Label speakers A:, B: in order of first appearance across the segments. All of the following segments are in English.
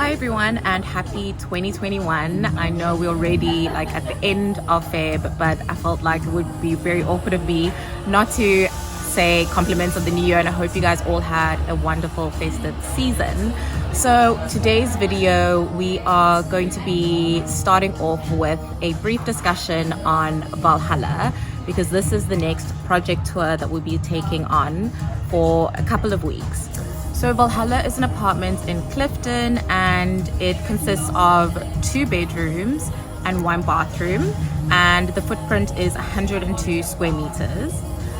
A: Hi everyone and happy 2021. I know we're already like at the end of Feb, but I felt like it would be very awkward of me not to say compliments of the new year, and I hope you guys all had a wonderful festive season. So today's video we are going to be starting off with a brief discussion on Valhalla, because this is the next project tour that we'll be taking on for a couple of weeks. So Valhalla is an apartment in Clifton and it consists of 2 bedrooms and 1 bathroom, and the footprint is 102 square meters.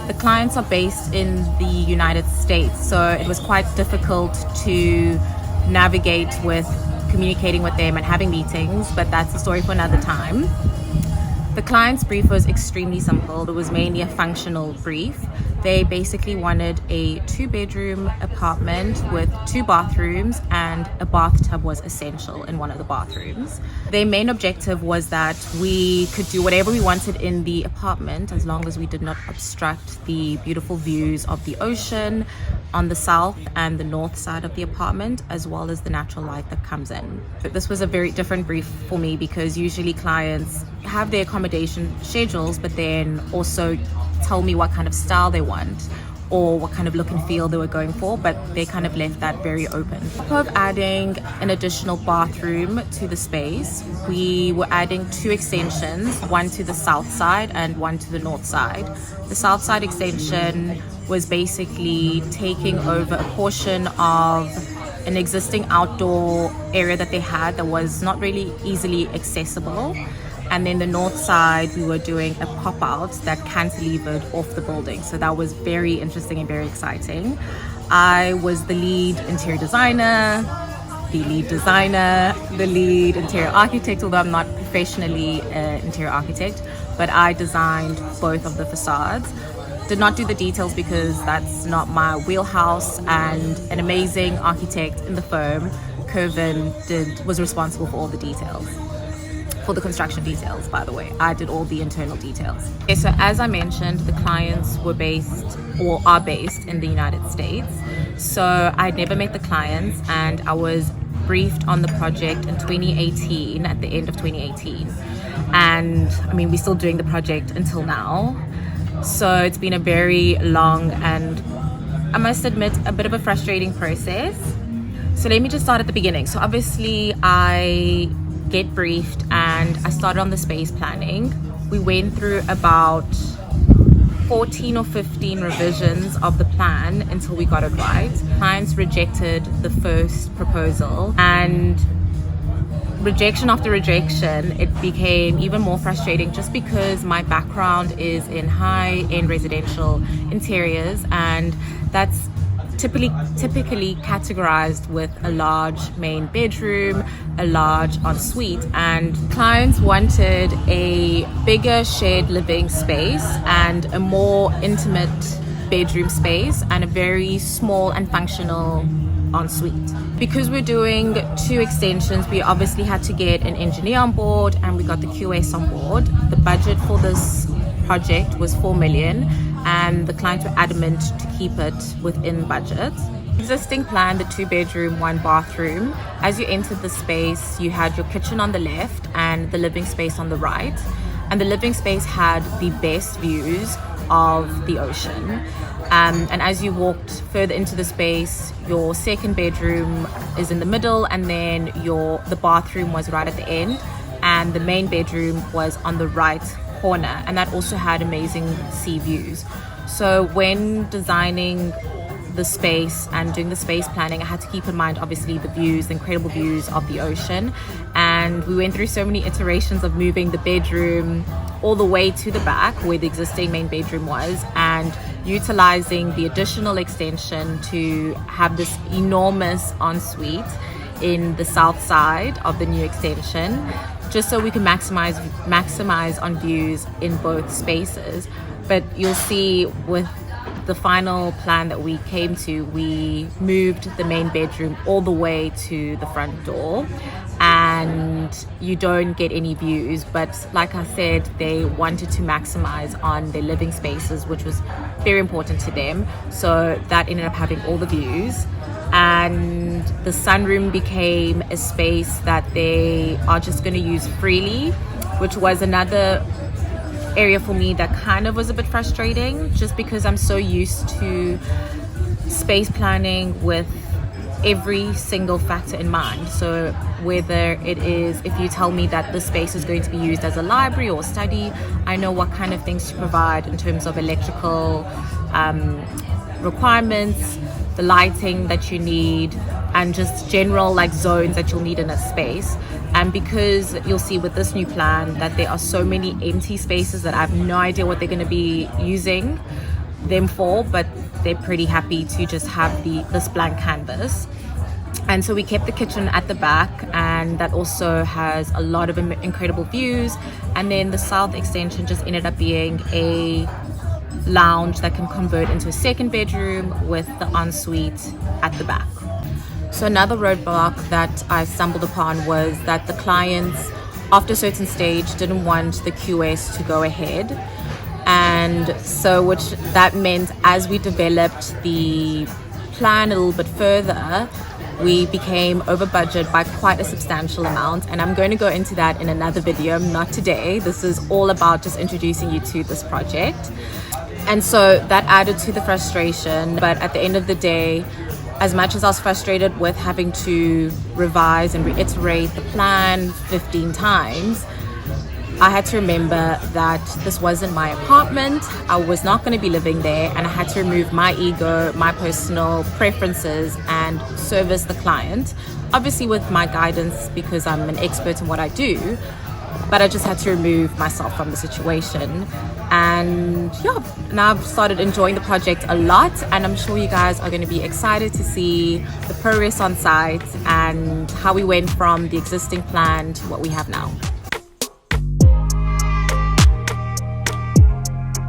A: The clients are based in the United States, so it was quite difficult to navigate with communicating with them and having meetings, but that's a story for another time. The client's brief was extremely simple. It was mainly a functional brief. They basically wanted a 2-bedroom apartment with 2 bathrooms, and a bathtub was essential in one of the bathrooms. Their main objective was that we could do whatever we wanted in the apartment as long as we did not obstruct the beautiful views of the ocean on the south and the north side of the apartment, as well as the natural light that comes in. But this was a very different brief for me, because usually clients have their accommodation schedules but then also tell me what kind of style they want or what kind of look and feel they were going for, but they kind of left that very open. On top of adding an additional bathroom to the space, we were adding 2 extensions, one to the south side and one to the north side. The south side extension was basically taking over a portion of an existing outdoor area that they had that was not really easily accessible. And then the north side, we were doing a pop-out that cantilevered off the building. So that was very interesting and very exciting. I was the lead interior designer, the lead interior architect, although I'm not professionally an interior architect, but I designed both of the facades. Did not do the details because that's not my wheelhouse, and an amazing architect in the firm, Kervin, was responsible for all the details. For the construction details, by the way. I did all the internal details. Okay, so as I mentioned, the clients were based or are based in the United States. So I'd never met the clients, and I was briefed on the project in 2018, at the end of 2018. And I mean, we're still doing the project until now. So it's been a very long and, I must admit, a bit of a frustrating process. So let me just start at the beginning. So obviously I get briefed and I started on the space planning. We went through about 14 or 15 revisions of the plan until we got it right. Clients rejected the first proposal, and rejection after rejection, it became even more frustrating just because my background is in high-end residential interiors, and that's typically categorized with a large main bedroom, a large ensuite, and clients wanted a bigger shared living space and a more intimate bedroom space and a very small and functional ensuite. Because we're doing 2 extensions, we obviously had to get an engineer on board, and we got the QS on board. The budget for this project was 4 million, and the clients were adamant to keep it within budget. Existing plan, the 2-bedroom, 1 bathroom. As you entered the space, you had your kitchen on the left and the living space on the right. And the living space had the best views of the ocean. And as you walked further into the space, your 2nd bedroom is in the middle, and then the bathroom was right at the end, and the main bedroom was on the right corner, and that also had amazing sea views. So when designing the space and doing the space planning, I had to keep in mind obviously the views, the incredible views of the ocean. And we went through so many iterations of moving the bedroom all the way to the back where the existing main bedroom was, and utilizing the additional extension to have this enormous ensuite in the south side of the new extension, just so we can maximize on views in both spaces. But you'll see with the final plan that we came to, we moved the main bedroom all the way to the front door, and you don't get any views. But like I said, they wanted to maximize on their living spaces, which was very important to them, so that ended up having all the views. and the sunroom became a space that they are just going to use freely, which was another area for me that kind of was a bit frustrating, just because I'm so used to space planning with every single factor in mind. So whether it is, if you tell me that the space is going to be used as a library or study, I know what kind of things to provide in terms of electrical requirements, the lighting that you need, and just general like zones that you'll need in a space. And because you'll see with this new plan that there are so many empty spaces that I have no idea what they're going to be using them for, but they're pretty happy to just have this blank canvas. And so we kept the kitchen at the back, and that also has a lot of incredible views. And then the south extension just ended up being a lounge that can convert into a second bedroom with the ensuite at the back. So another roadblock that I stumbled upon was that the clients, after a certain stage, didn't want the QS to go ahead. And so that meant as we developed the plan a little bit further, we became over budget by quite a substantial amount, and I'm going to go into that in another video, not today. This is all about just introducing you to this project. And so that added to the frustration, but at the end of the day, as much as I was frustrated with having to revise and reiterate the plan 15 times, I had to remember that this wasn't my apartment. I was not going to be living there, and I had to remove my ego, my personal preferences, and service the client. Obviously with my guidance, because I'm an expert in what I do, but I just had to remove myself from the situation. And yeah, now I've started enjoying the project a lot, and I'm sure you guys are going to be excited to see the progress on site and how we went from the existing plan to what we have now.